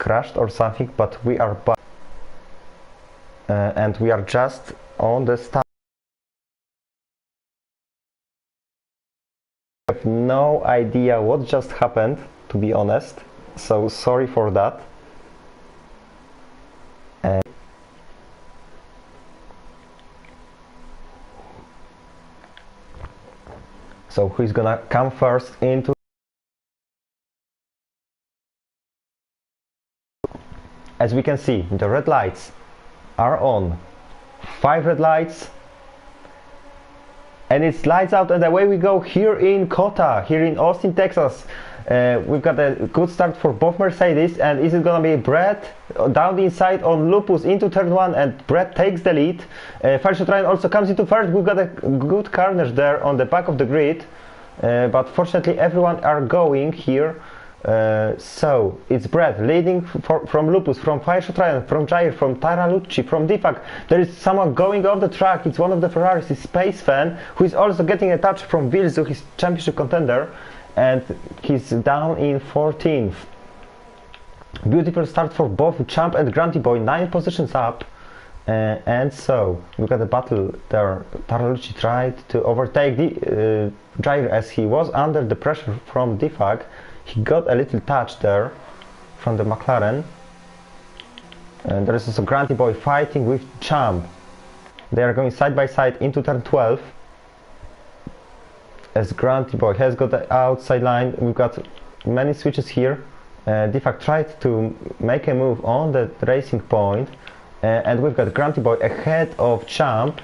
crashed or something, but we are back. And we are just on the start. I have no idea what just happened, to be honest, so sorry for that. So who's gonna come first into? As we can see, the red lights are on. 5 red lights. And it's lights out and away we go here in Cota, here in Austin, Texas. We've got a good start for both Mercedes, and is it gonna be Brett down the inside on Lupus into turn 1, and Brett takes the lead. Fireshot Ryan also comes into third. We've got a good carnage there on the back of the grid, but fortunately everyone are going here. So it's Brett leading from Lupus, from Fireshot Ryan, from Jair, from Taralucci, from Difac. There is someone going off the track. It's one of the Ferraris, it's Space Fan, who is also getting a touch from Vilzu, his championship contender, and he's down in 14th. Beautiful start for both Champ and Granty Boy, 9 positions up. And so we got a battle there. Taralucci tried to overtake Jair as he was under the pressure from Difac. He got a little touch there from the McLaren. And there is also Granty Boy fighting with Champ. They are going side by side into turn 12. As Granty Boy has got the outside line, we've got many switches here. Difac tried to make a move on the racing point. And we've got Granty Boy ahead of Champ.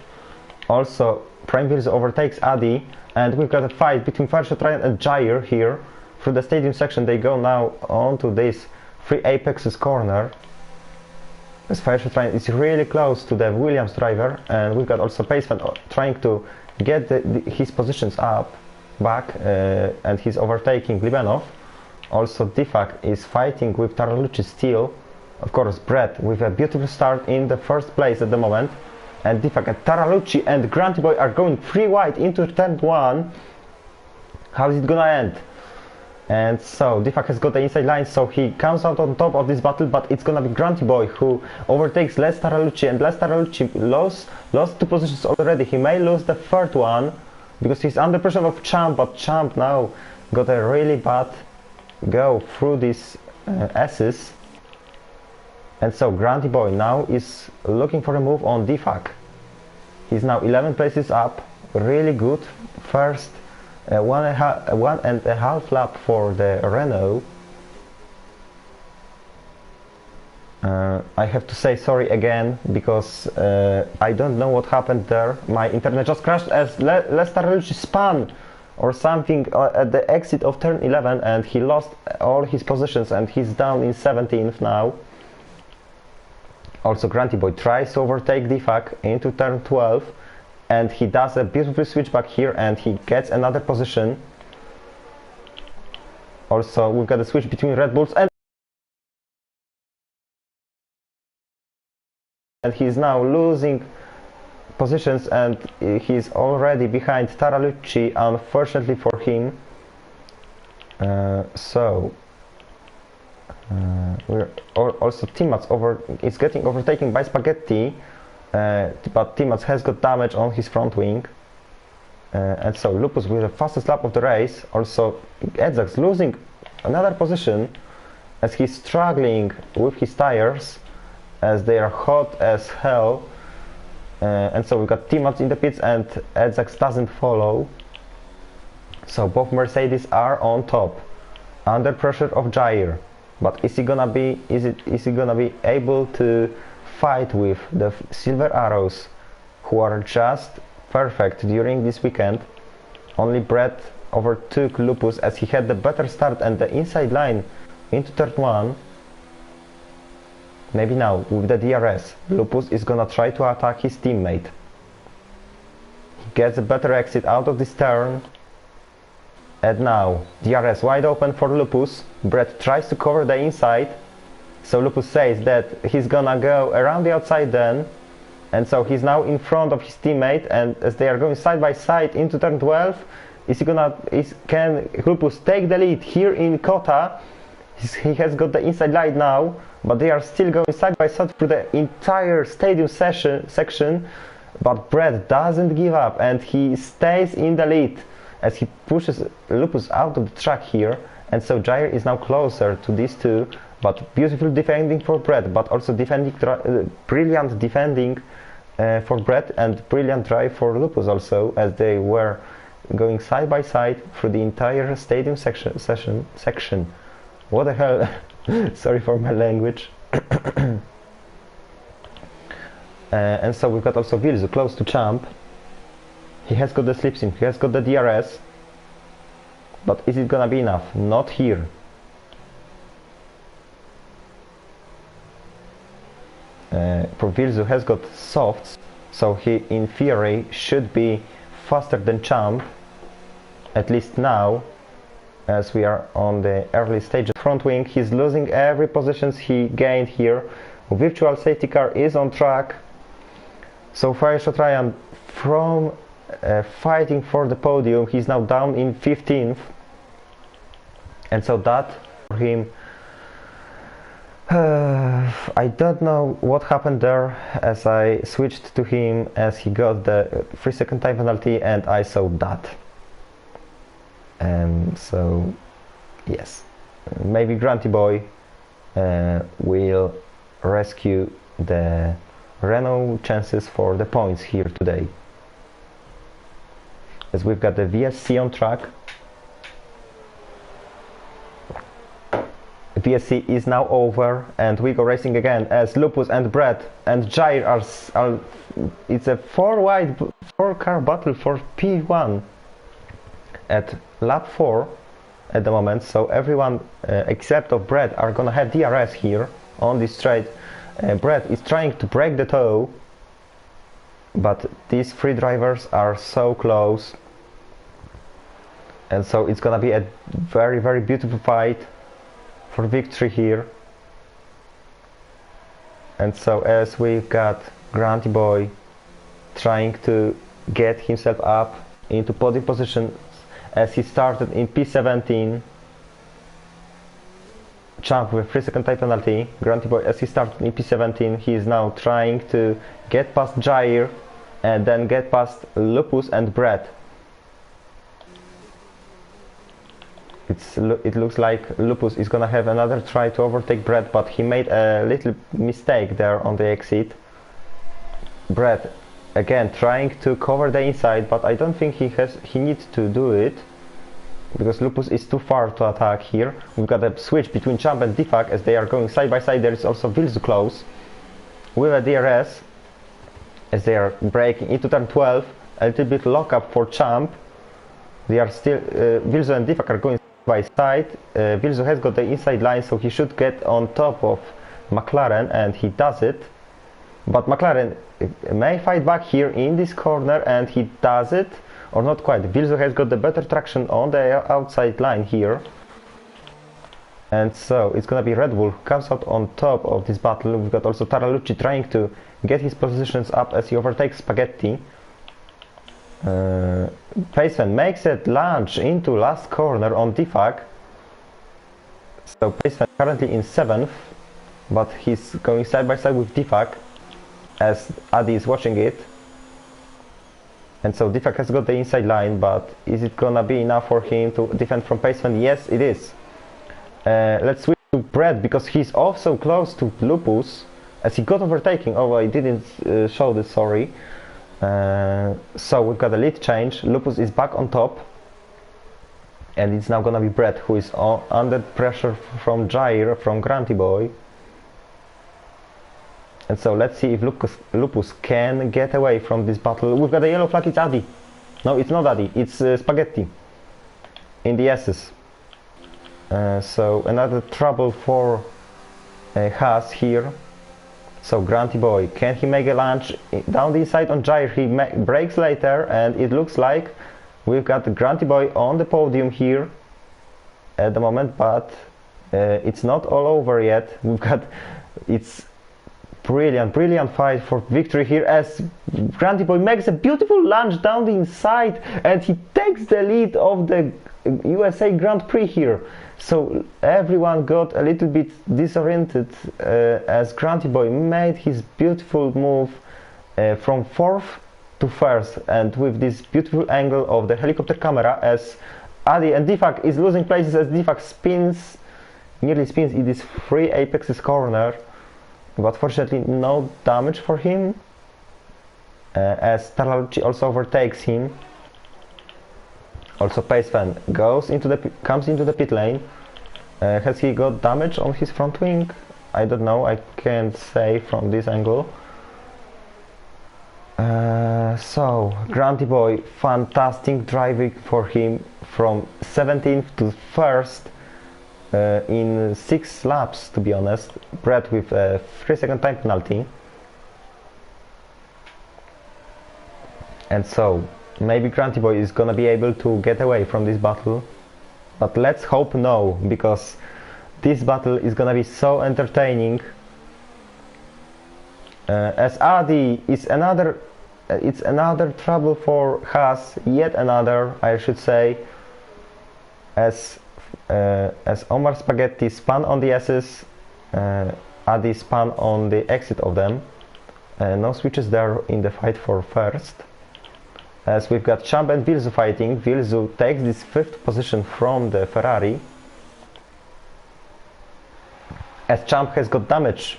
Also, Prime Virus overtakes Adi. And we've got a fight between Fireshot Ryan and Jair here. Through the stadium section, they go now onto this 3 Apexes corner. As Fireshot Ryan is really close to the Williams driver, and we've got also Paceman trying to get his positions up, back, and he's overtaking Libanov. Also Difac is fighting with Taralucci still. Of course, Brett with a beautiful start in the first place at the moment. And Difac and Taralucci and Granty Boy are going 3 wide into turn 1. How is it gonna end? And so Difac has got the inside line, so he comes out on top of this battle, but it's gonna be Granty Boy who overtakes Les Taralucci, and Les Taralucci lost 2 positions already. He may lose the third one because he's under pressure of Champ, but Champ now got a really bad go through these S's. And so Granty Boy now is looking for a move on Difac. He's now 11 places up, really good first 1.5 lap for the Renault. I have to say sorry again because I don't know what happened there. My internet just crashed as Les Taralucci spun or something at the exit of turn 11, and he lost all his positions and he's down in 17th now. Also Granty Boy tries to overtake Difac into turn 12, and he does a beautiful switchback here and he gets another position. Also we've got a switch between Red Bulls, and he's now losing positions, and he's already behind Taralucci, unfortunately for him. We're also Timats is getting overtaken by Spaghetti, but Timats has got damage on his front wing, and so Lupus with the fastest lap of the race. Also Edzax losing another position as he's struggling with his tires as they are hot as hell, and so we've got Timats in the pits and Edzax doesn't follow. So both Mercedes are on top under pressure of Jair. But is he gonna be able to fight with the Silver Arrows, who are just perfect during this weekend? Only Brett overtook Lupus as he had the better start and the inside line into turn 1. Maybe now with the DRS, Lupus is gonna try to attack his teammate. He gets a better exit out of this turn. And now DRS wide open for Lupus. Brett tries to cover the inside, so Lupus says that he's gonna go around the outside then, and so he's now in front of his teammate, and as they are going side by side into turn 12, can Lupus take the lead here in Cota? He has got the inside line now, but they are still going side by side through the entire stadium section. But Brett doesn't give up and he stays in the lead as he pushes Lupus out of the track here. And so Jair is now closer to these two. But beautiful defending for Brett, but also brilliant defending for Brett and brilliant drive for Lupus also, as they were going side by side through the entire stadium section. What the hell? Sorry for my language. And so we've got also Vilzu close to Champ. He has got the slipstream, he has got the DRS. But is it gonna be enough? Not here. For Vilzu has got softs, so he in theory should be faster than Champ, at least now, as we are on the early stage. Front wing, he's losing every positions he gained here. Virtual safety car is on track. So Fireshot Ryan, from fighting for the podium, he's now down in 15th, and so that for him, I don't know what happened there as I switched to him as he got the 3-second time penalty and I saw that. So yes, maybe Granty Boy will rescue the Renault chances for the points here today, as we've got the VSC on track. VSC is now over and we go racing again as Lupus and Brett and Jair are it's a 4-car battle for P1 at lap 4 at the moment, so everyone except of Brett are gonna have DRS here on this straight. Brett is trying to break the toe, but these three drivers are so close, and so it's gonna be a very, very beautiful fight for victory here. And so as we've got Granty Boy trying to get himself up into podium position as he started in P17. Champ with 3-second time penalty. Granty Boy, as he started in P17, he is now trying to get past Jair and then get past Lupus and Brett. It looks like Lupus is gonna have another try to overtake Brett, but he made a little mistake there on the exit. Brett again trying to cover the inside, but I don't think he needs to do it because Lupus is too far to attack here. We've got a switch between Champ and Defak as they are going side by side. There is also Vilzu close with a DRS as they are breaking into turn 12. A little bit lock up for Champ. They are still Vilzu and Defak are going by side. Vilzu has got the inside line, so he should get on top of McLaren, and he does it. But McLaren may fight back here in this corner, and he does it, or not quite. Vilzu has got the better traction on the outside line here. And so it's gonna be Red Bull comes out on top of this battle. We've got also Taralucci trying to get his positions up as he overtakes Spaghetti. Paceman makes a lunge into last corner on Defak. So Paceman currently in 7th, but he's going side by side with Defak as Adi is watching it. And so Defak has got the inside line, but is it gonna be enough for him to defend from Paceman? Yes, it is. Let's switch to Brett because he's also close to Lupus as he got overtaking. Oh, I didn't show this, sorry. So we've got a lead change. Lupus is back on top, and it's now gonna be Brett who is under pressure from Jair, from Granty Boy. And so let's see if Lupus can get away from this battle. We've got a yellow flag, it's Adi. No, it's not Adi, it's Spaghetti in the S's. So another trouble for Haas here. So Granty Boy, can he make a lunge down the inside on Jair? He breaks later, and it looks like we've got Granty Boy on the podium here at the moment, but it's not all over yet. We've got, it's brilliant fight for victory here as Granty Boy makes a beautiful lunge down the inside and he takes the lead of the USA Grand Prix here. So everyone got a little bit disoriented as Grunty Boy made his beautiful move from 4th to 1st, and with this beautiful angle of the helicopter camera as Adi and Defak is losing places as Defak spins, nearly spins in this free Apex's corner, but fortunately no damage for him as Tarlalucci also overtakes him. Also Pacefan comes into the pit lane. Has he got damage on his front wing? I don't know, I can't say from this angle. So Grunty Boy, fantastic driving for him from 17th to 1st in 6 laps, to be honest. Brett with a 3-second time penalty. And so maybe Grunty Boy is gonna be able to get away from this battle, but let's hope no, because this battle is gonna be so entertaining. As Adi is it's another trouble for Haas, yet another, I should say, as Omar Spaghetti spun on the S's, Adi spun on the exit of them. No switches there in the fight for 1st. As we've got Champ and Vilzu fighting, Vilzu takes this 5th position from the Ferrari. As Champ has got damage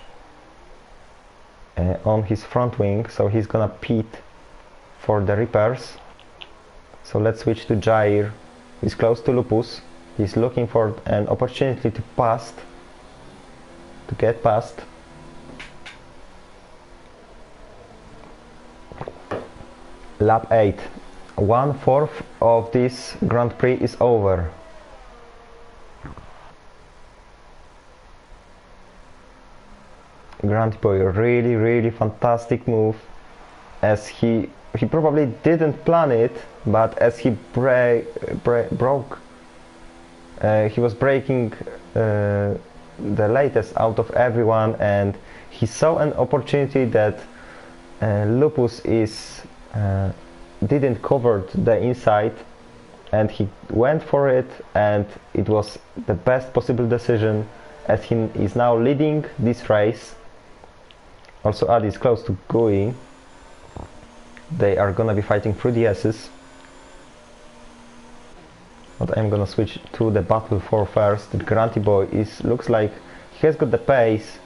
on his front wing, so he's gonna pit for the repairs. So let's switch to Jair. He's close to Lupus. He's looking for an opportunity to get past. Lap 8. 1/4 of this Grand Prix is over. Grunty Boy, really fantastic move, as he probably didn't plan it, but as he broke, he was breaking the latest out of everyone, and he saw an opportunity that Lupus didn't cover the inside, and he went for it, and it was the best possible decision, as he is now leading this race. Also Adi is close to Gui. They are gonna be fighting through the S's. But I'm gonna switch to the battle for 1st. Grunty Boy looks like he has got the pace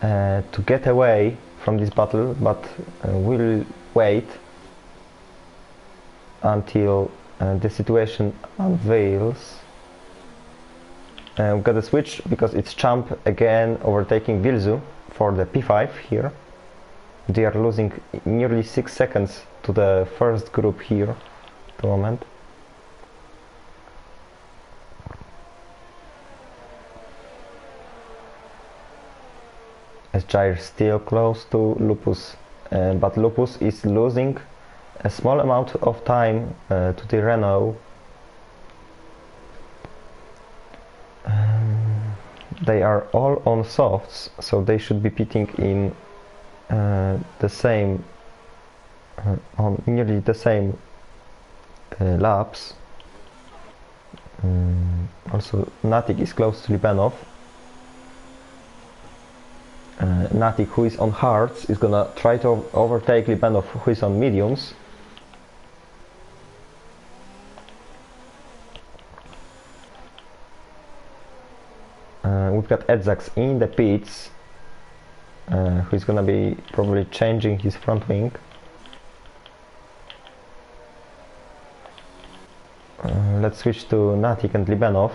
to get away from this battle, but we'll wait until the situation unveils. We've got a switch because it's Champ again overtaking Vilzu for the P5 here. They are losing nearly 6 seconds to the 1st group here at the moment. As Jair still close to Lupus, but Lupus is losing a small amount of time to the Renault. They are all on softs, so they should be pitting in the same on nearly the same laps. Also Natik is close to Libanov. Natik, who is on hards, is gonna try to overtake Libanov, who is on mediums. We've got Edzax in the pits, who is gonna be probably changing his front wing. Let's switch to Natik and Libanov,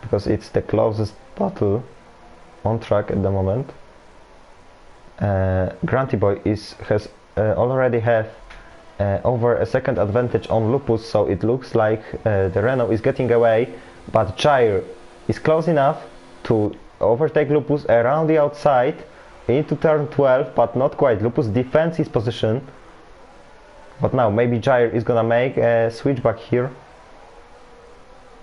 because it's the closest battle on track at the moment. Grunty Boy has already have over a second advantage on Lupus, so it looks like the Renault is getting away, but Jair is close enough to overtake Lupus around the outside into turn 12, but not quite. Lupus defends his position, but now maybe Jair is gonna make a switchback here.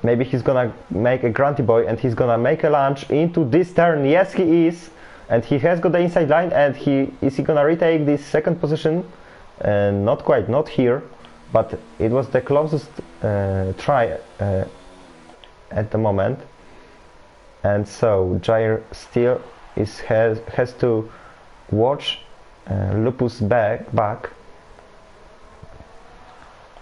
Maybe he's gonna make a Grunty Boy and he's gonna make a launch into this turn. Yes, he is, and he has got the inside line, and is he gonna retake this second position? Not quite, not here, but it was the closest try at the moment, and so Jair still has to watch Lupus back,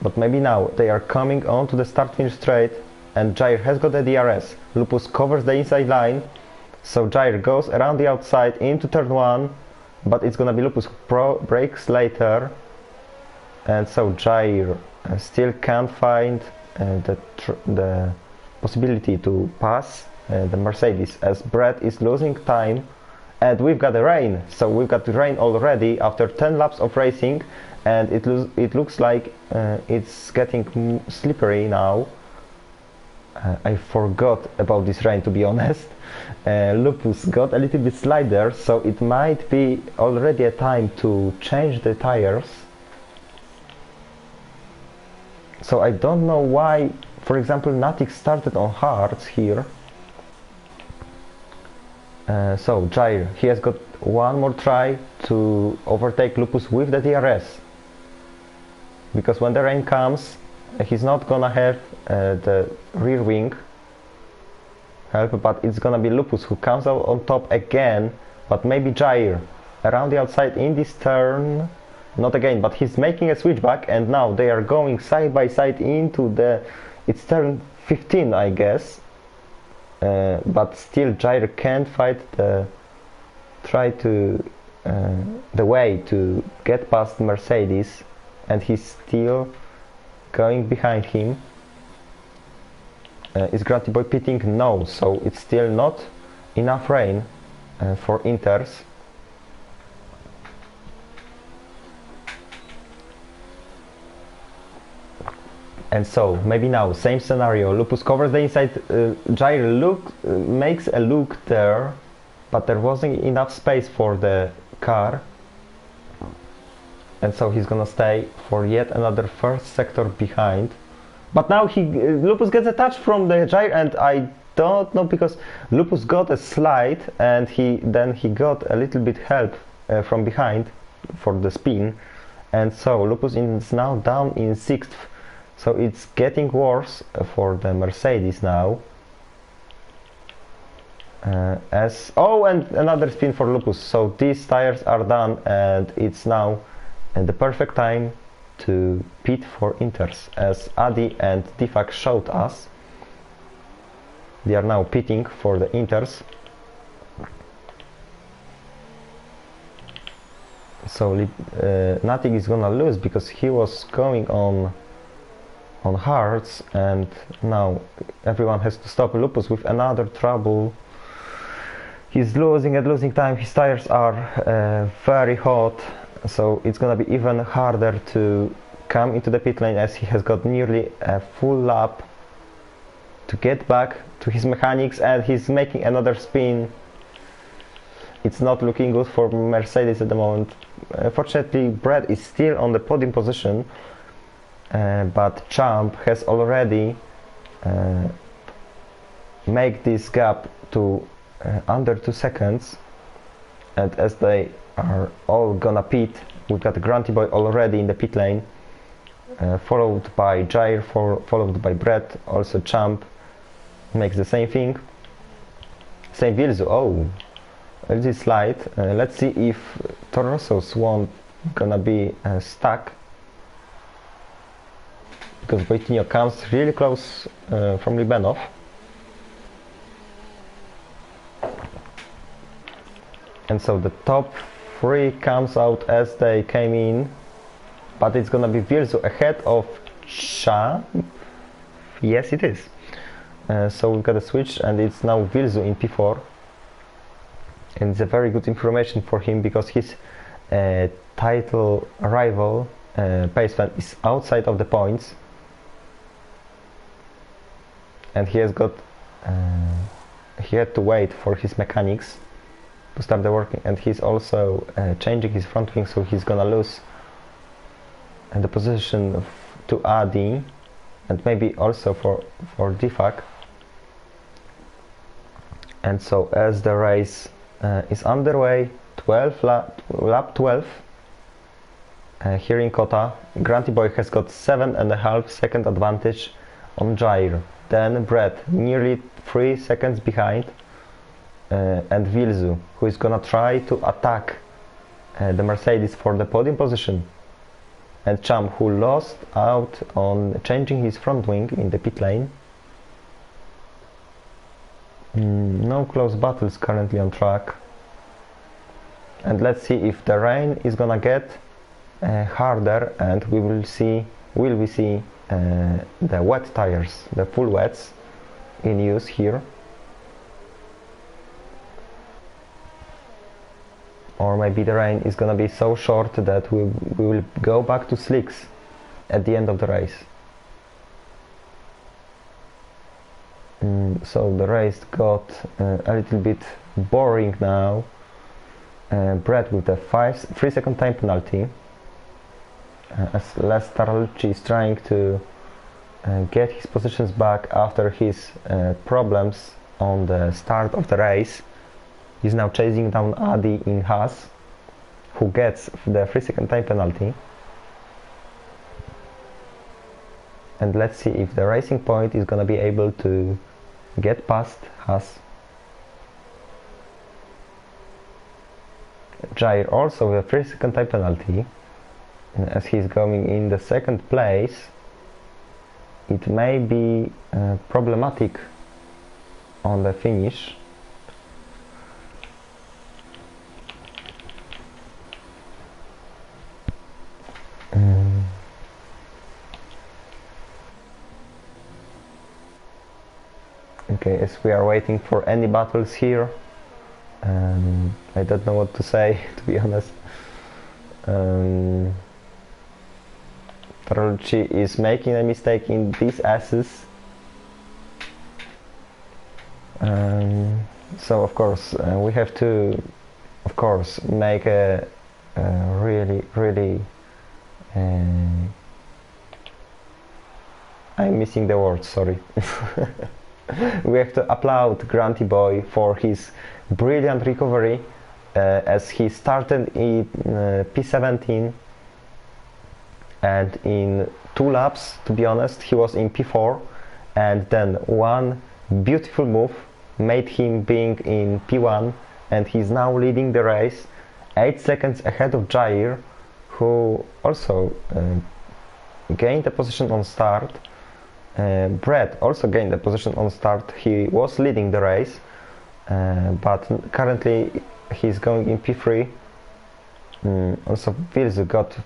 but maybe now they are coming on to the start-finish straight, and Jair has got the DRS. Lupus covers the inside line, so Jair goes around the outside into turn 1, but it's gonna be Lupus who brakes later, and so Jair still can't find the possibility to pass the Mercedes, as Brett is losing time. And we've got the rain, so we've got the rain already after 10 laps of racing, and it looks like it's getting slippery now. I forgot about this rain, to be honest. Lupus got a little bit slider, so it might be already a time to change the tires. So I don't know why, for example, Natik started on hards here. So Jair, he has got one more try to overtake Lupus with the DRS, because when the rain comes, he's not gonna have the rear wing help, but it's gonna be Lupus who comes out on top again. But maybe Jair around the outside in this turn, not again, but he's making a switchback, and now they are going side by side into it's turn 15, I guess. But still Jair can't find the way to get past Mercedes, and he's still going behind him. Is Grunty Boy pitting? No, so it's still not enough rain for Inters. And so maybe now same scenario. Lupus covers the inside. Jair makes a look there, but there wasn't enough space for the car, and so he's gonna stay for yet another first sector behind. But now Lupus gets a touch from the Jair, and I don't know, because Lupus got a slide, and then he got a little bit help from behind for the spin, and so Lupus is now down in 6th. So it's getting worse for the Mercedes now. And another spin for Lupus. So these tires are done, and it's now the perfect time to pit for Inters, as Adi and Tifak showed us. They are now pitting for the Inters. So Natik is gonna lose, because he was going on hards, and now everyone has to stop Lupus with another trouble. He's losing time. His tires are very hot, so it's gonna be even harder to come into the pit lane, as he has got nearly a full lap to get back to his mechanics, and he's making another spin. It's not looking good for Mercedes at the moment. Fortunately, Brett is still on the podium position, but Champ has already made this gap to under 2 seconds, and as they are all gonna pit, we've got Grunty Boy already in the pit lane, followed by Jair, followed by Brett. Also Champ makes the same thing. Same Vilzu. Oh, LG slide. Let's see if Torossos won't gonna be stuck, because Wojtinho comes really close from Libanov. And so the top 3 comes out as they came in, but it's gonna be Vilzu ahead of Champ. Yes, it is. So we've got a switch, and it's now Vilzu in P4, and it's a very good information for him, because his title rival Paceman is outside of the points, and he had to wait for his mechanics to start the working, and he's also changing his front wing, so he's gonna lose the position to Adi, and maybe also for Difak. And so as the race is underway, lap 12 here in Kota, Grunty Boy has got 7.5 second advantage on Jair. Then Brett nearly 3 seconds behind, and Vilzu, who is gonna try to attack the Mercedes for the podium position, and Cham, who lost out on changing his front wing in the pit lane. No close battles currently on track, and let's see if the rain is gonna get harder, and will we see the wet tires, the full wets in use here, or maybe the rain is gonna be so short that we will go back to slicks at the end of the race. So the race got a little bit boring now. Brett with a 3-second time penalty, as Les Tarlucci is trying to get his positions back after his problems on the start of the race. He's now chasing down Adi in Haas, who gets the 3-second time penalty. And let's see if the Racing Point is gonna be able to get past Haas. Jair also with a 3-second time penalty, as he's going in the second place. It may be problematic on the finish. Okay, as we are waiting for any battles here, I don't know what to say, to be honest. Tarlucci is making a mistake in these S's, so of course we have to, of course, make a really I'm missing the word, sorry. We have to applaud Granty Boy for his brilliant recovery, as he started in P17, and in 2 laps, to be honest, he was in P4, and then one beautiful move made him being in P1, and he's now leading the race 8 seconds ahead of Jair, who also gained a position on start. Brett also gained a position on start. He was leading the race, but currently he's going in P3. Also Vilzu got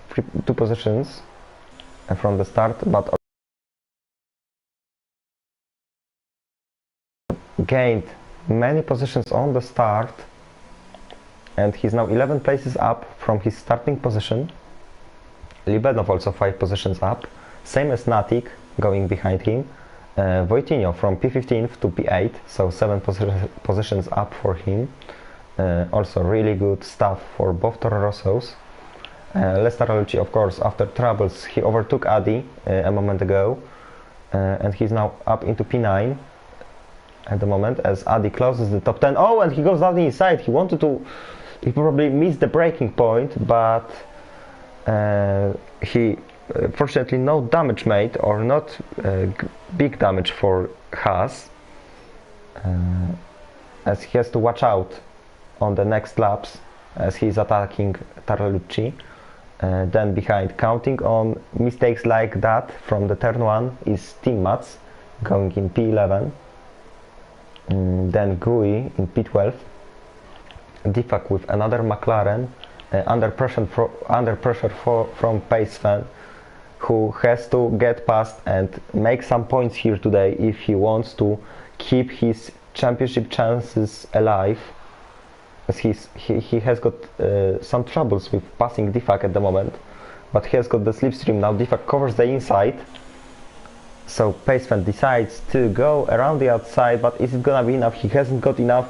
2 positions from the start, but gained many positions on the start, and he's now 11 places up from his starting position. Libenov also 5 positions up, same as Natik going behind him. Wojtinho from P15 to P8, so 7 positions up for him. Also really good stuff for both Toro Rossos. Les Tarlucci, of course, after troubles, he overtook Adi a moment ago, and he's now up into P9 at the moment, as Adi closes the top 10. Oh, and he goes down the inside. He probably missed the braking point, but he fortunately no damage made, or not big damage for Haas, as he has to watch out on the next laps as he's attacking Tarlucci. Then behind, counting on mistakes like that from the turn 1, is Team Mats going in P11. Then Gui in P12. Difak with another McLaren, under pressure from Pacevan, who has to get past and make some points here today if he wants to keep his championship chances alive, as he has got some troubles with passing Difak at the moment, but he has got the slipstream now. Difak covers the inside, so Pacevan decides to go around the outside, but is it gonna be enough? He hasn't got enough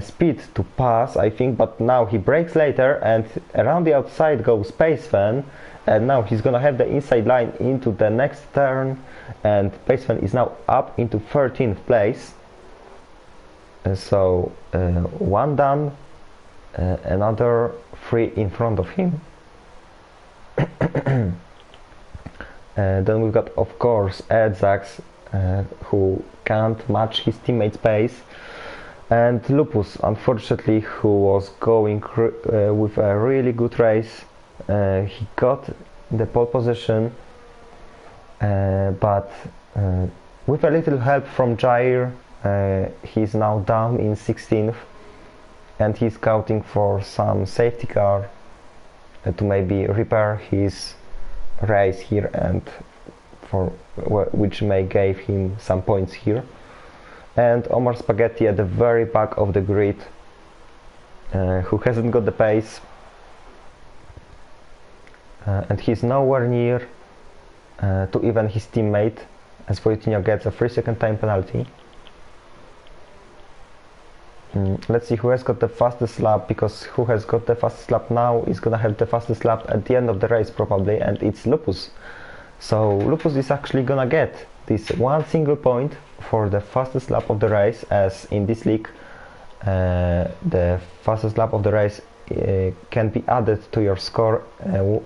speed to pass, I think, but now he brakes later, and around the outside goes Pacevan, and now he's gonna have the inside line into the next turn, and Pacevan is now up into 13th place. So 1 done, another 3 in front of him. Then we've got, of course, Edzax, who can't match his teammate's pace, and Lupus, unfortunately, who was going with a really good race. He got the pole position, but with a little help from Jair, he's now down in 16th, and he's scouting for some safety car to maybe repair his race here, and for which may give him some points here. And Omar Spaghetti at the very back of the grid, who hasn't got the pace, and he's nowhere near to even his teammate, as Wojtyła gets a 3-second time penalty. Let's see who has got the fastest lap, because who has got the fastest lap now is gonna have the fastest lap at the end of the race probably, and it's Lupus. So Lupus is actually gonna get this one single point for the fastest lap of the race, as in this league the fastest lap of the race can be added to your score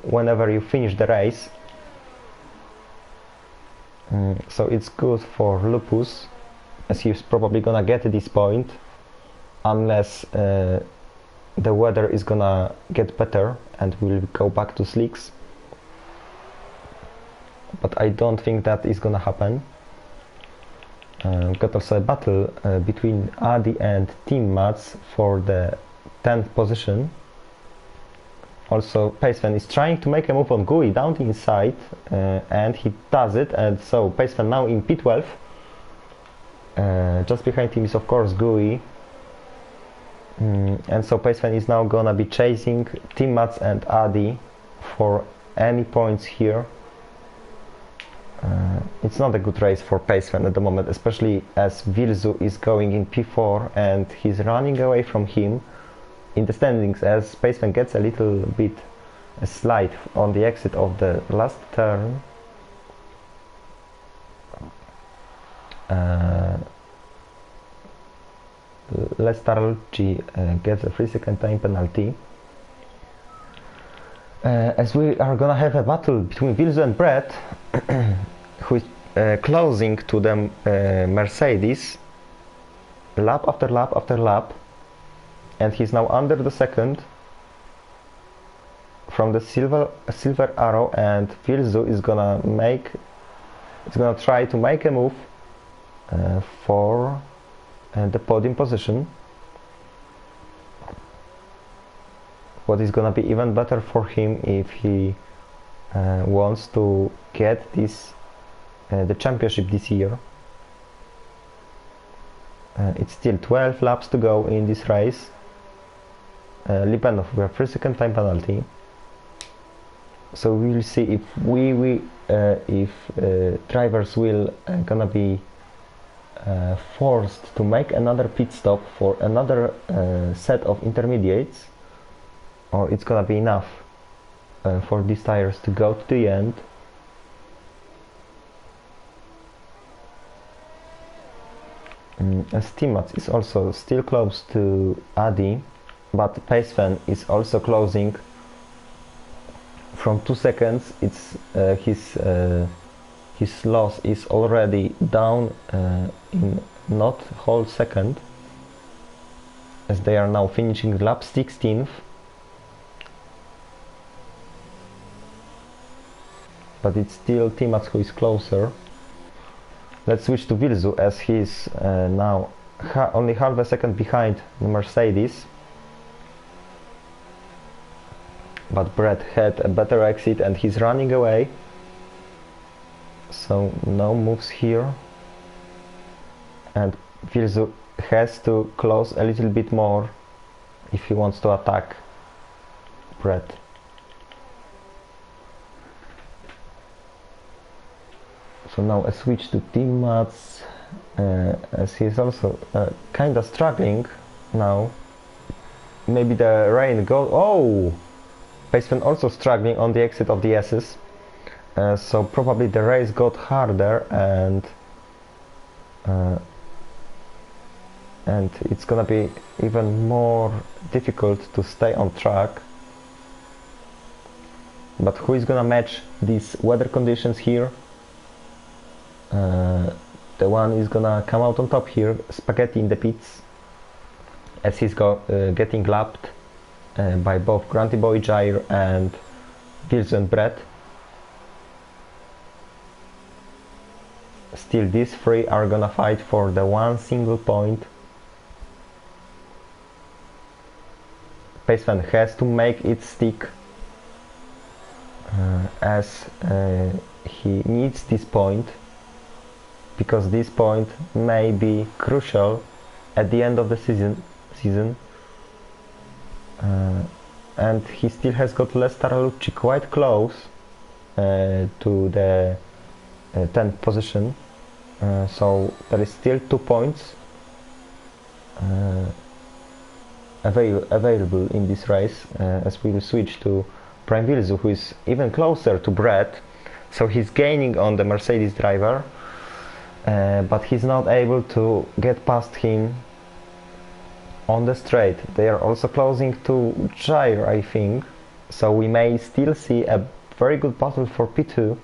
whenever you finish the race. So it's good for Lupus, as he's probably gonna get this point, unless the weather is gonna get better and we'll go back to slicks. But I don't think that is gonna happen. We've got also a battle between Adi and Team Mats for the 10th position. Also, Pacefan is trying to make a move on Gui down the inside, and he does it, and so Pacefan now in P12. Just behind him is of course Gui. And so Pacefan is now gonna be chasing Team Mats and Adi for any points here. It's not a good race for Pacefan at the moment, especially as Vilzu is going in P4 and he's running away from him in the standings, as Pacefan gets a little bit a slide on the exit of the last turn. Lestarlucci gets a 3-second time penalty. As we are gonna have a battle between Vilzu and Brett, who is closing to the Mercedes lap after lap after lap, and he's now under the second from the silver arrow, and Vilzu is gonna try to make a move for the podium position. What is gonna be even better for him if he wants to get this the championship this year. It's still 12 laps to go in this race. Lipanov with a 3-second time penalty. So we will see if drivers will gonna be forced to make another pit stop for another set of intermediates, or it's gonna be enough for these tires to go to the end. As Team Mats is also still close to Adi, but Pacefan is also closing from 2 seconds. It's his loss is already down in not whole second, as they are now finishing lap 16th. But it's still Team Mats who is closer. Let's switch to Vilzu, as he's now only half a second behind the Mercedes. But Brett had a better exit and he's running away. So no moves here. And Vilzu has to close a little bit more if he wants to attack Brett. So now a switch to Team Mats, as he's also kinda struggling now. Maybe the rain goes. Oh! Pacefan also struggling on the exit of the S's. So probably the race got harder, and it's gonna be even more difficult to stay on track. but who is gonna match these weather conditions here? The one is gonna come out on top here, Spaghetti in the pits, as he's getting lapped by both Grunty Boy, Jair and Gilles and Brett. Still, these three are gonna fight for the one single point. Paceman has to make it stick, as he needs this point, because this point may be crucial at the end of the season. And he still has got Les Taralucci quite close to the 10th position, so there is still 2 points available in this race, as we will switch to Prime Vilzu, who is even closer to Brett, so he's gaining on the Mercedes driver, but he's not able to get past him on the straight. They are also closing to Jair, I think, so we may still see a very good battle for P2.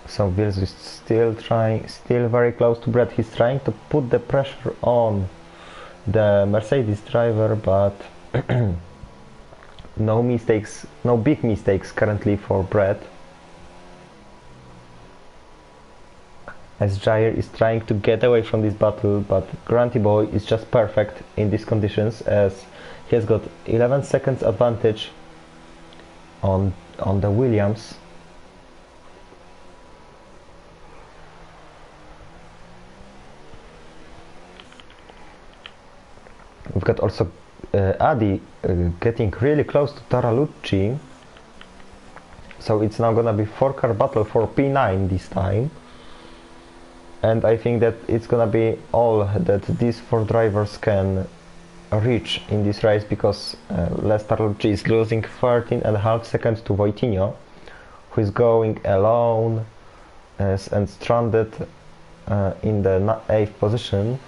So Vilzu is still very close to Brett. He's trying to put the pressure on the Mercedes driver, but no big mistakes currently for Brett, as Jair is trying to get away from this battle, but Grunty Boy is just perfect in these conditions, as he has got 11 seconds advantage on the Williams. We've got also Adi getting really close to Taralucci, so it's now gonna be 4-car battle for P9 this time, and I think that it's gonna be all that these 4 drivers can reach in this race, because Les Taralucci is losing 13.5 seconds to Voitinho, who is going alone and stranded in the 8th position,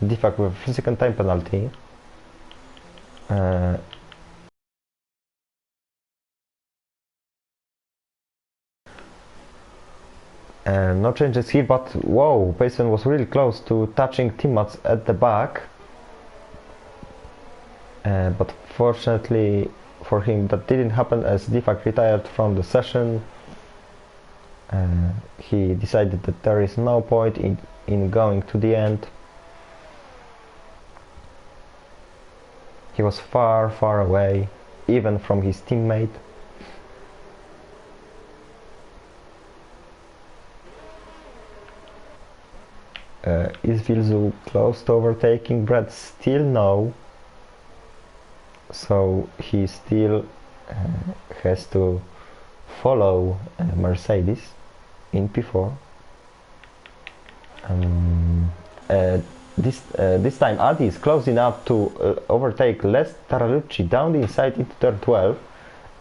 defect with 3-second time penalty. No changes here, but whoa, Payson was really close to touching Timmats at the back, but fortunately for him that didn't happen, as Defak retired from the session. He decided that there is no point in going to the end. He was far away, even from his teammate. Is Vilzu close to overtaking Brett? Still no. So he still has to follow Mercedes in P4. This time Adi is close enough to overtake Les Taralucci down the inside into turn 12,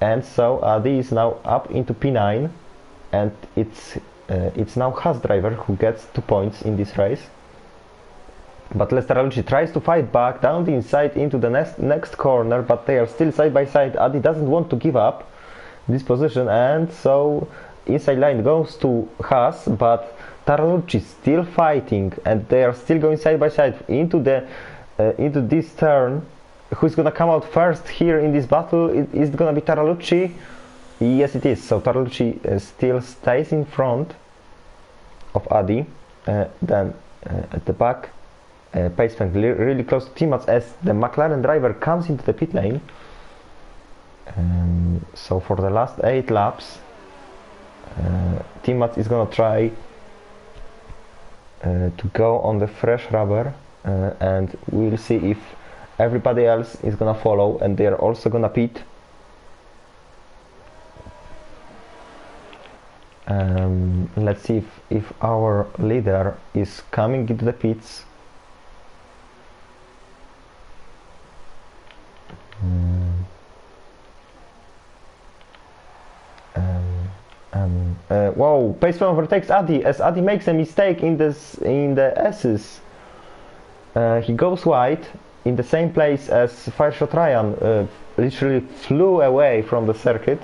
and so Adi is now up into P9, and it's now Haas driver who gets 2 points in this race. But Les Taralucci tries to fight back down the inside into the next corner, but they are still side by side. Adi doesn't want to give up this position, and so inside line goes to Haas, but Taralucci is still fighting, and they are still going side by side into this turn. Who's gonna come out first here in this battle? Is it gonna be Taralucci? Yes, it is. So Taralucci still stays in front of Adi. Then at the back, Paceman really close to Timmats as the McLaren driver comes into the pit lane. So for the last 8 laps, Timmats is gonna try to go on the fresh rubber, and we'll see if everybody else is gonna follow, and they're also gonna pit. Let's see if our leader is coming into the pits. Whoa, Paceman overtakes Adi as Adi makes a mistake in the S's. He goes wide in the same place as Fireshot Ryan literally flew away from the circuit.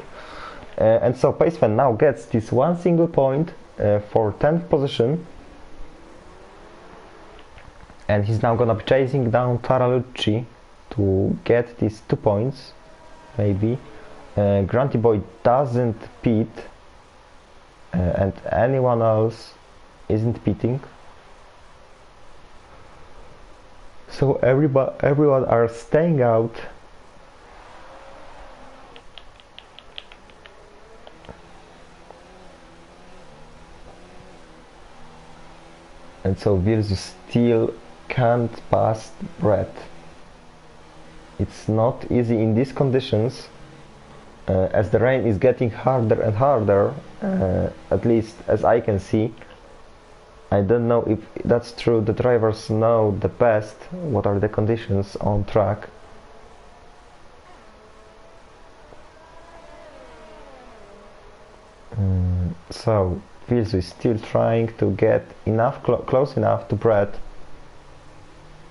And so Paceman now gets this one single point for 10th position. And he's now gonna be chasing down Taralucci to get these 2 points, maybe. Grunty Boy doesn't pit, and anyone else isn't pitting. So everyone are staying out. And so Virzu still can't pass Brett. It's not easy in these conditions, as the rain is getting harder and harder, at least as I can see. I don't know if that's true, the drivers know the best what are the conditions on track. So Virzu is still trying to get enough close enough to Brett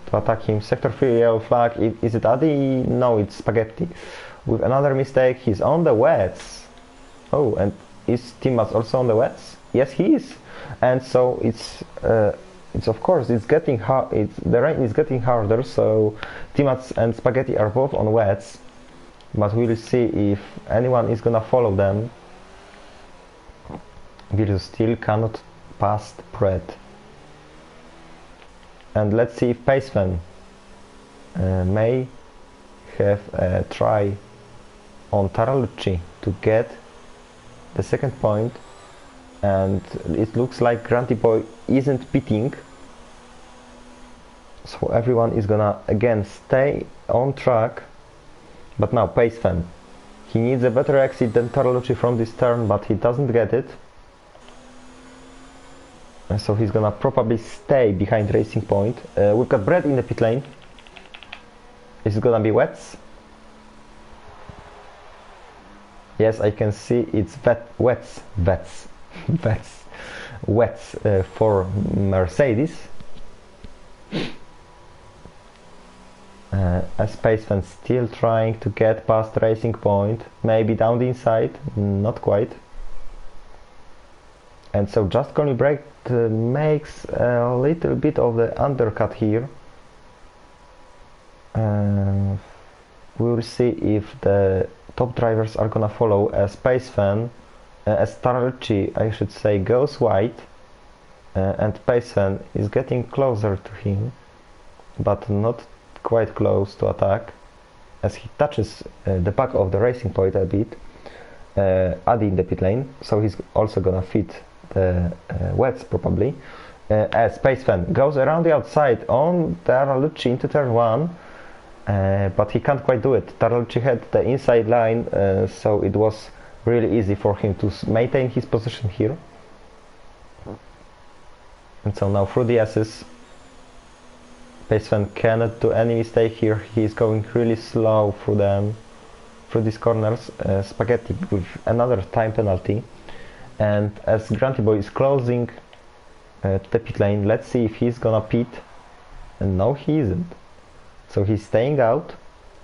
to attack him. Sector 3 yellow flag. Is it Adi? No, it's Spaghetti. With another mistake, he's on the wets. Oh, and is Timas also on the wets? Yes, he is. And so it's of course it's getting hard. The rain is getting harder. So Timas and Spaghetti are both on wets, but we'll see if anyone is gonna follow them. Virzu still cannot pass Brett. And let's see if Paceman may have a try on Taralucci to get the second point, and it looks like Grunty Boy isn't pitting, so everyone is gonna again stay on track. But now Paceman, he needs a better exit than Taralucci from this turn, but he doesn't get it. And so he's gonna probably stay behind Racing Point. We've got Brett in the pit lane. Is it gonna be wets? Yes, I can see it's wets for Mercedes. As Paceman still trying to get past Racing Point, maybe down the inside, not quite. And so Just Call Me Brett makes a little bit of the undercut here. We'll see if the top drivers are gonna follow as Paceman, as Taralucci, I should say, goes wide, and Paceman is getting closer to him, but not quite close to attack, as he touches the back of the Racing Point a bit. Adi in the pit lane, so he's also gonna fit the wets probably, as Paceman goes around the outside on Taralucci into turn 1, but he can't quite do it. Taralucci had the inside line, so it was really easy for him to maintain his position here. And so now through the S's, Paceman cannot do any mistake here. He's going really slow through them, through these corners. Spaghetti with another time penalty. And as Grunty Boy is closing to the pit lane, let's see if he's gonna pit. And no, he isn't. So he's staying out,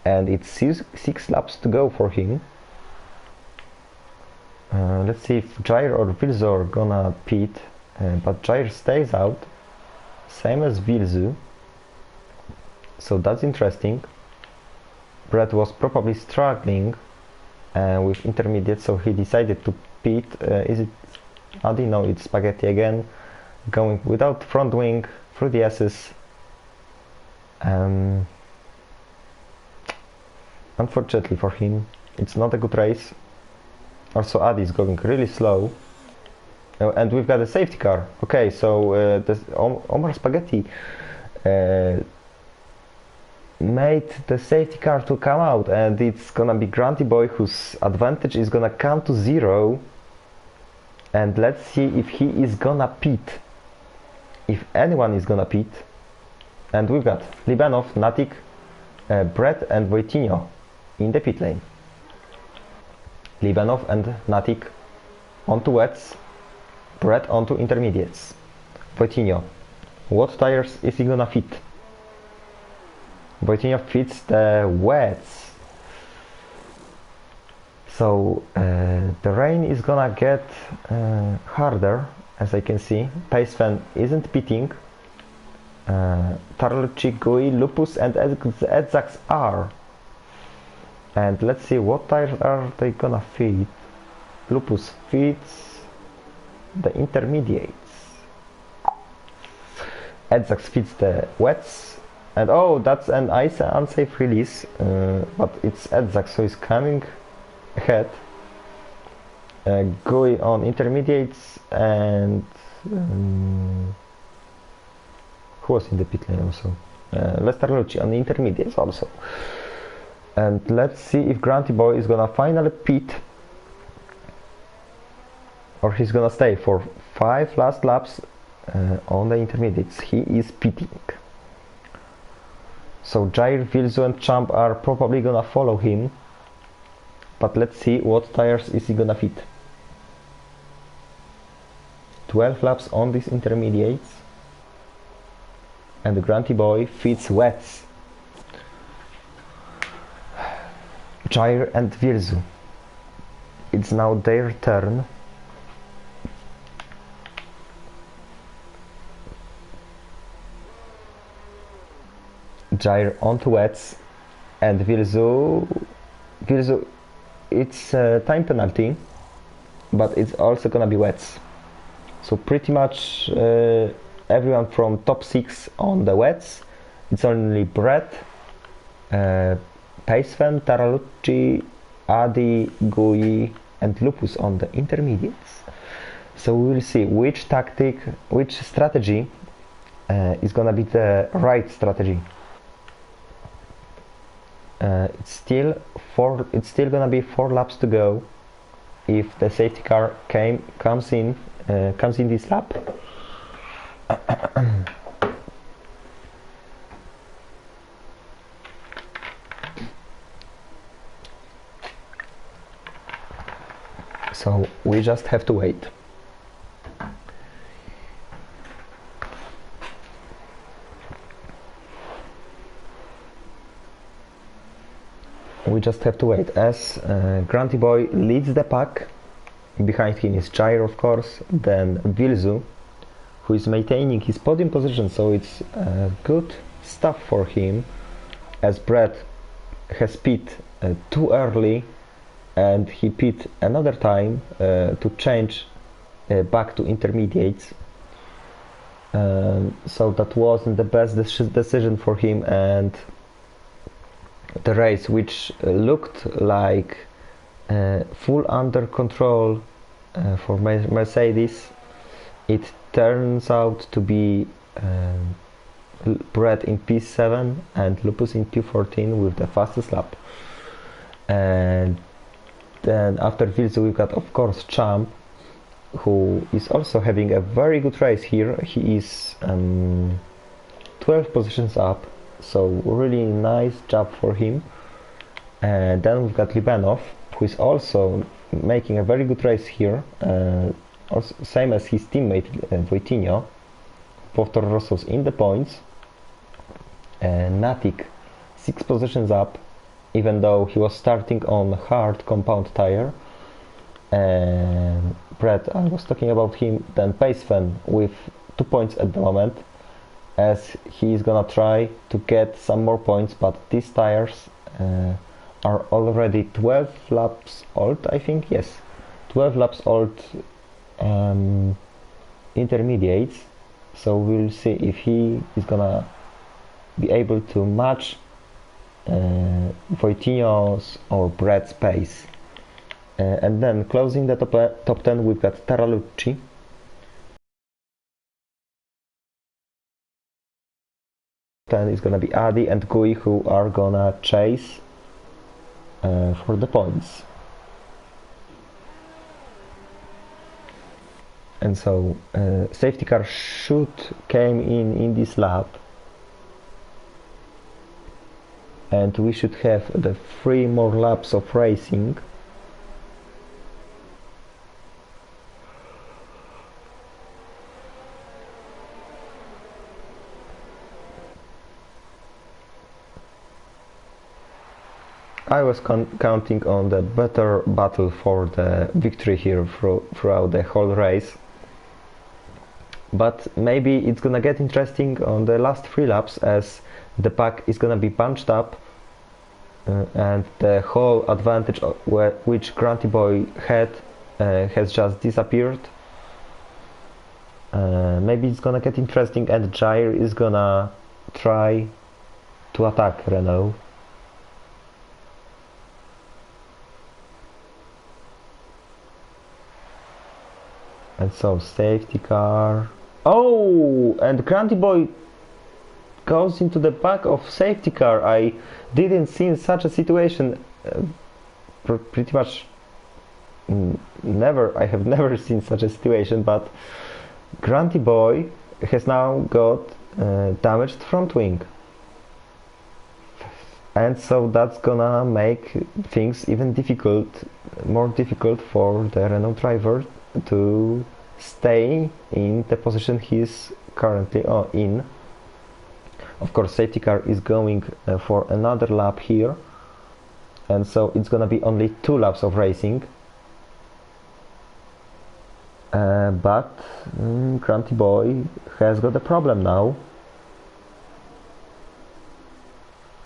and it's six laps to go for him. Let's see if Jair or Virzu are gonna pit, but Jair stays out, same as Virzu. So that's interesting. Brett was probably struggling with intermediate, so he decided to pit. Is it Adi? No, it's Spaghetti again, going without front wing through the S's. Unfortunately for him, it's not a good race. Also, Adi is going really slow. And we've got a safety car. Okay, so Omar Spaghetti made the safety car to come out, and it's gonna be Grunty Boy whose advantage is gonna come to 0. And let's see if he is gonna pit, if anyone is gonna pit. And we've got Libanov, Natik, Brett and Wojtinho in the pit lane. Libanov and Natik onto wets, Brett onto intermediates. Voitinho, what tires is he gonna fit? Voitinho fits the wets. So the rain is gonna get harder, as I can see. Pacefen isn't pitting. Tarlucci, Gui, Lupus and Edzax are. And let's see what tires are they gonna fit. Lupus fits the intermediates. Edzax fits the wets. And oh, that's an unsafe release, but it's Edzax, so he's coming ahead. Gui on intermediates, and who was in the pit lane also? Lester Lucci on the intermediates also. And let's see if Grunty Boy is gonna finally pit, or he's gonna stay for 5 last laps on the intermediates. He is pitting. So Jair, Vilzu and Champ are probably gonna follow him, but let's see what tires is he gonna fit. 12 laps on these intermediates, and the Grunty Boy fits wets. Jair and Vilzu, it's now their turn. Jair onto wets, and Vilzu, it's a time penalty, but it's also gonna be wets. So pretty much everyone from top 6 on the wets. It's only Brett, Pacefen, Taralucci, Adi, Gui and Lupus on the intermediates. So we will see which tactic, which strategy is gonna be the right strategy. It's still gonna be 4 laps to go if the safety car comes in this lap. So we just have to wait. We just have to wait as Grunty Boy leads the pack. Behind him is Jair, of course, then Vilzu, who is maintaining his podium position, so it's good stuff for him, as Brett has pit too early, and he pit another time to change back to intermediates. So that wasn't the best decision for him, and the race, which looked like full under control for Mercedes, it turns out to be Brett in P7 and Lupus in P14 with the fastest lap. And then after Vilzu we've got, of course, Champ, who is also having a very good race here. He is 12 positions up, so really nice job for him. And then we've got Libanov, who is also making a very good race here, also same as his teammate Voitinho. Both Toro Rossos in the points. Natik 6 positions up, even though he was starting on hard compound tire. And Brett, I was talking about him. Then Pacefen with 2 points at the moment, as he is gonna try to get some more points, but these tires are already 12 laps old, I think. Yes, 12 laps old intermediates, so we'll see if he is gonna be able to match Voitinho's or Brett's pace. And then closing the top 10 we've got Taralucci, then is gonna be Adi and Gui, who are gonna chase for the points. And so safety car should came in this lap, and we should have the 3 more laps of racing. I was counting on the better battle for the victory here throughout the whole race. But maybe it's gonna get interesting on the last 3 laps, as the pack is gonna be bunched up and the whole advantage which Grunty Boy had has just disappeared. Maybe it's gonna get interesting and Jair is gonna try to attack Renault. And so safety car. Oh, and Grunty Boy goes into the back of safety car. I didn't see such a situation. Pretty much never. I have never seen such a situation. But Grunty Boy has now got damaged front wing, and so that's gonna make things even more difficult for the Renault driver to stay in the position he's currently in. Of course, safety car is going for another lap here, and so it's gonna be only 2 laps of racing. But Grunty Boy has got a problem now,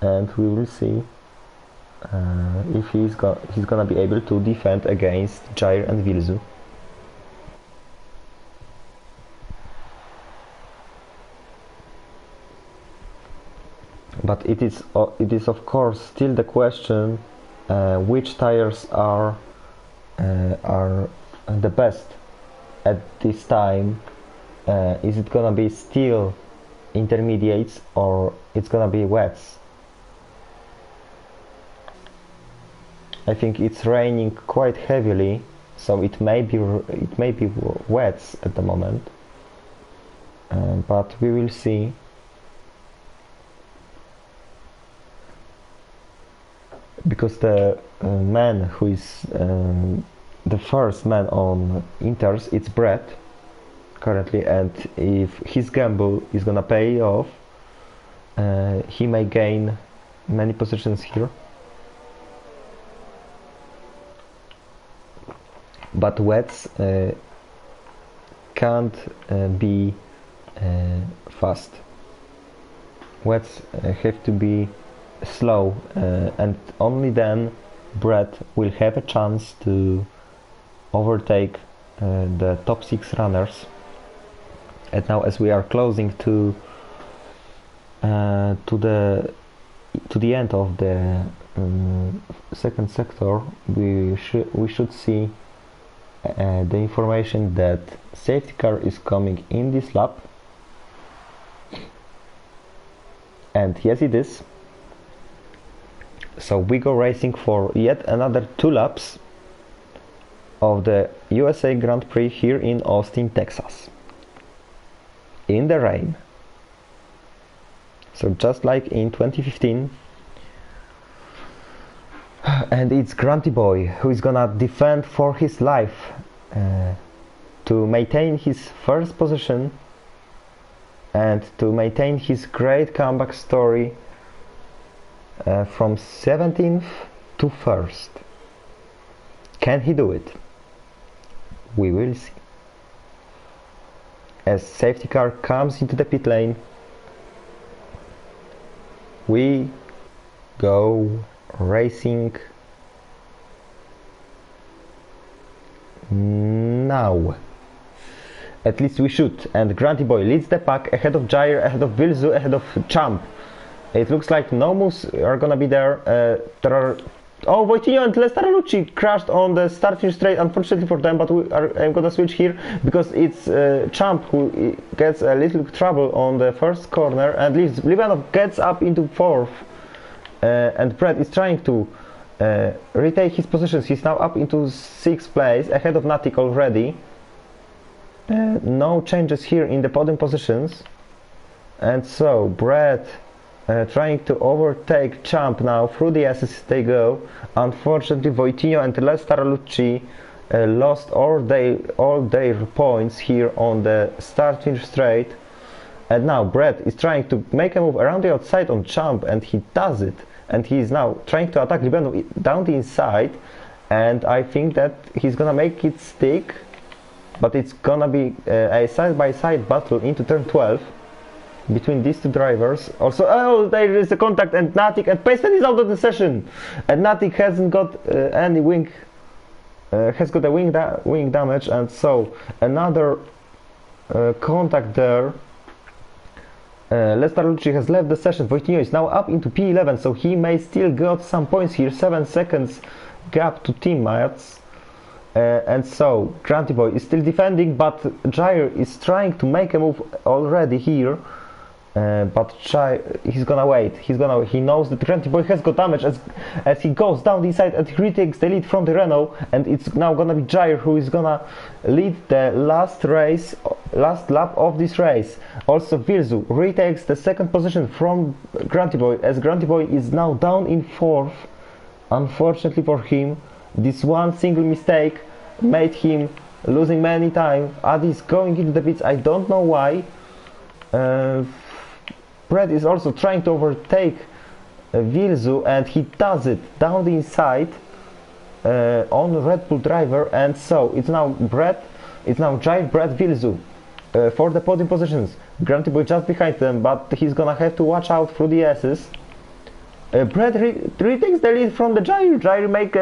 and we will see if he's gonna be able to defend against Jair and Vilzu. But it is of course still the question which tires are the best at this time. Is it gonna be still intermediates or it's gonna be wets? I think it's raining quite heavily, so it may be wets at the moment, but we will see. Because the man who is the first man on Inters, it's Brett currently, and if his gamble is gonna pay off, he may gain many positions here. But wets can't be fast. Wets have to be slow, and only then Brett will have a chance to overtake the top 6 runners. And now, as we are closing to the end of the second sector, we should see the information that safety car is coming in this lap, and yes, it is. So we go racing for yet another 2 laps of the USA Grand Prix here in Austin, Texas, in the rain. So just like in 2015, and it's Grunty Boy who is gonna defend for his life to maintain his first position and to maintain his great comeback story from 17th to 1st. Can he do it? We will see. As safety car comes into the pit lane, we go racing now. At least we should. And Grunty Boy leads the pack ahead of Jair, ahead of Vilzu, ahead of Champ. It looks like no moves are gonna be there. Oh, Voitinho and Lestarelucci crashed on the starting straight, unfortunately for them, but I'm gonna switch here because it's Champ who gets a little trouble on the first corner, and Livanov gets up into 4th, and Brett is trying to retake his positions. He's now up into 6th place, ahead of Natik already. No changes here in the podium positions, and so Brett trying to overtake Champ now. Through the S's they go. Unfortunately, Voitinho and Lestarelucci lost all their points here on the starting straight, And now Brett is trying to make a move around the outside on jump, and he does it. And he is now trying to attack Libanov down the inside, and I think that he's gonna make it stick, but it's gonna be a side-by-side battle into turn 12 between these two drivers. Also, oh, there is a contact, and Natik and Payson is out of the session, and Natik hasn't got any wing, has got a wing damage, and so another contact there. Lester Lucci has left the session. Voitinho is now up into P11, so he may still get some points here. 7 seconds gap to teammates. And so Granty Boy is still defending, but Jair is trying to make a move already here. But he's gonna wait. He knows that Granty Boy has got damage as he goes down the side and retakes the lead from the Renault, and it's now gonna be Jair who is gonna lead the last lap of this race. Also Virzu retakes the second position from Granty Boy, as Granty Boy is now down in 4th. Unfortunately for him, this one single mistake made him losing many time. Adi is going into the pits, I don't know why. Brett is also trying to overtake Virzu, and he does it down the inside on Red Bull driver, and so it's now Jair, Brett, Virzu for the podium positions. Granty Boy just behind them, but he's gonna have to watch out through the S's. Brett retakes the lead from the Jair. Jair made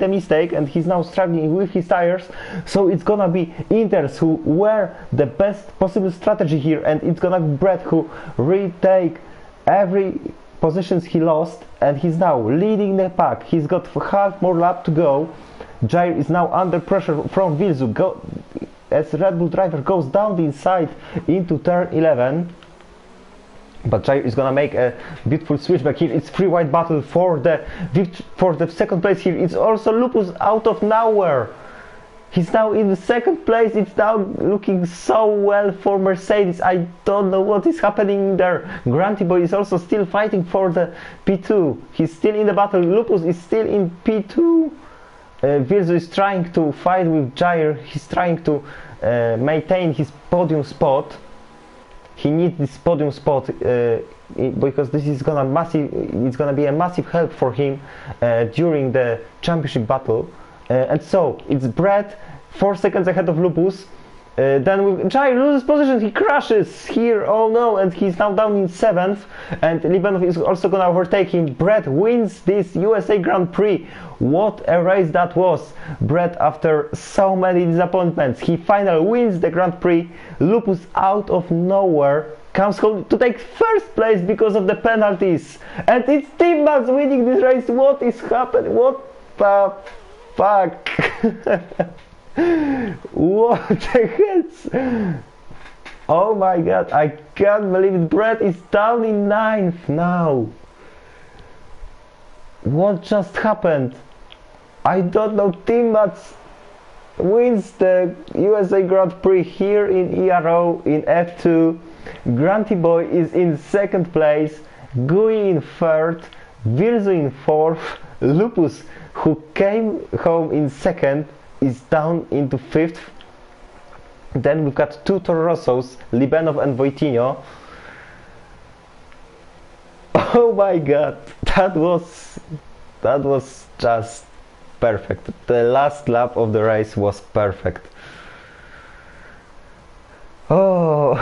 a mistake, and he's now struggling with his tires. So it's gonna be Inters who were the best possible strategy here, and it's gonna be Brett who retake every positions he lost, and he's now leading the pack. He's got half more lap to go. Jair is now under pressure from Virzu as Red Bull driver goes down the inside into turn 11. But Jair is gonna make a beautiful switchback here. It's free wide battle for the second place here. It's also Lupus out of nowhere. He's now in the second place. It's now looking so well for Mercedes. I don't know what is happening there. Granty Boy is also still fighting for the P2. He's still in the battle. Lupus is still in P2. Virzu is trying to fight with Jair. He's trying to maintain his podium spot. He needs this podium spot because this is it's gonna be a massive help for him during the championship battle. And so it's Brett 4 seconds ahead of Lupus. Then Jair loses position, he crashes here, oh no, and he's now down in 7th, and Libanov is also gonna overtake him. Brett wins this USA Grand Prix. What a race that was. Brett, after so many disappointments, he finally wins the Grand Prix. Lupus out of nowhere comes home to take first place because of the penalties, and it's Team Max winning this race. What is happening? What the fuck? What the hell? Oh my god, I can't believe it. Brett is down in 9th now. What just happened? I don't know. Team Mats wins the USA Grand Prix here in Ero in F2. Granty Boy is in 2nd place, Gui in 3rd, Virzu in 4th, Lupus, who came home in 2nd, is down into 5th. Then we've got 2 Toro Rossos, Libanov and Voitinho. Oh my god, that was just perfect. The last lap of the race was perfect. Oh,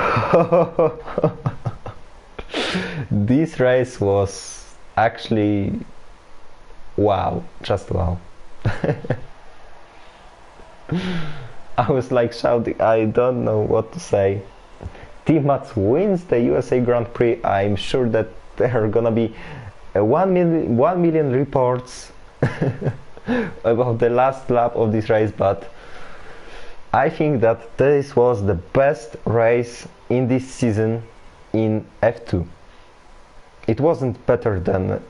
this race was actually wow, just wow. I was like shouting, I don't know what to say. Team Mats wins the USA Grand Prix. I'm sure that there are gonna be 1 million reports about the last lap of this race, but I think that this was the best race in this season in F2. It wasn't better than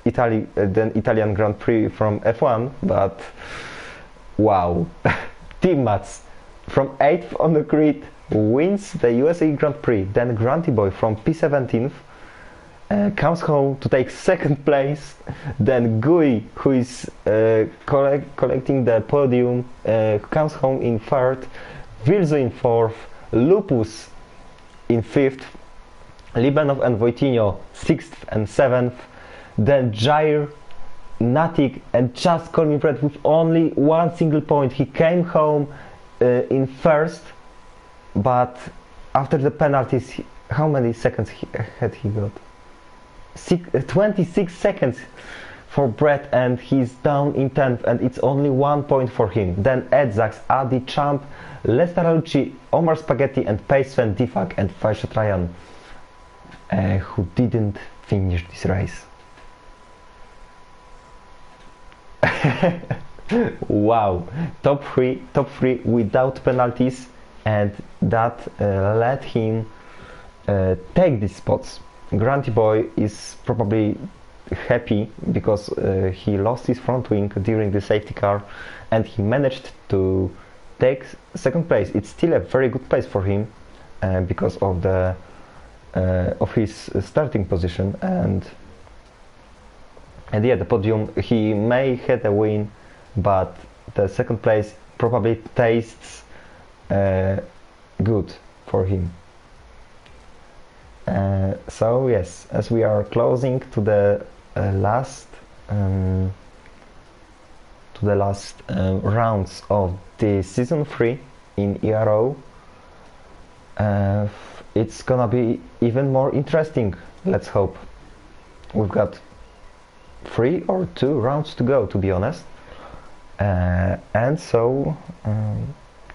Italian Grand Prix from F1, but wow. Team Mats from 8th on the grid wins the USA Grand Prix. Then Granty Boy from P17 comes home to take 2nd place. Then Gui, who is collecting the podium, comes home in 3rd. Virzu in 4th. Lupus in 5th, Libanov and Wojtinho 6th and 7th, then Jair, Natik and just Colin Brett with only one single point. He came home in 1st, but after the penalties, how many seconds had he got? 26 seconds for Brett, and he's down in 10th, and it's only 1 point for him. Then Edzax, Adi Champ, Lester Lucci, Omar Spaghetti and Pacefen, Difak and Faishat Ryan, who didn't finish this race. Wow, top three without penalties, and that let him take these spots. Granty Boy is probably happy because he lost his front wing during the safety car, and he managed to take 2nd place. It's still a very good place for him because of the of his starting position, and yeah, the podium, he may had a win, but the 2nd place probably tastes good for him. So yes, as we are closing to the last rounds of the season 3 in Ero, it's gonna be even more interesting. Let's hope. We've got 3 or 2 rounds to go, to be honest, and so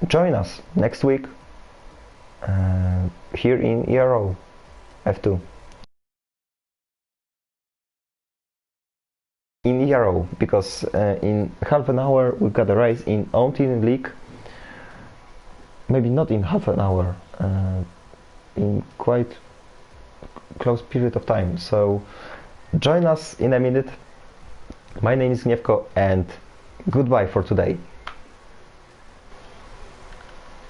join us next week here in Ero F2. In Ero, because in half an hour we've got a race in Own Team League. Maybe not in half an hour, in quite close period of time. So join us in a minute. My name is Gniewko, and goodbye for today.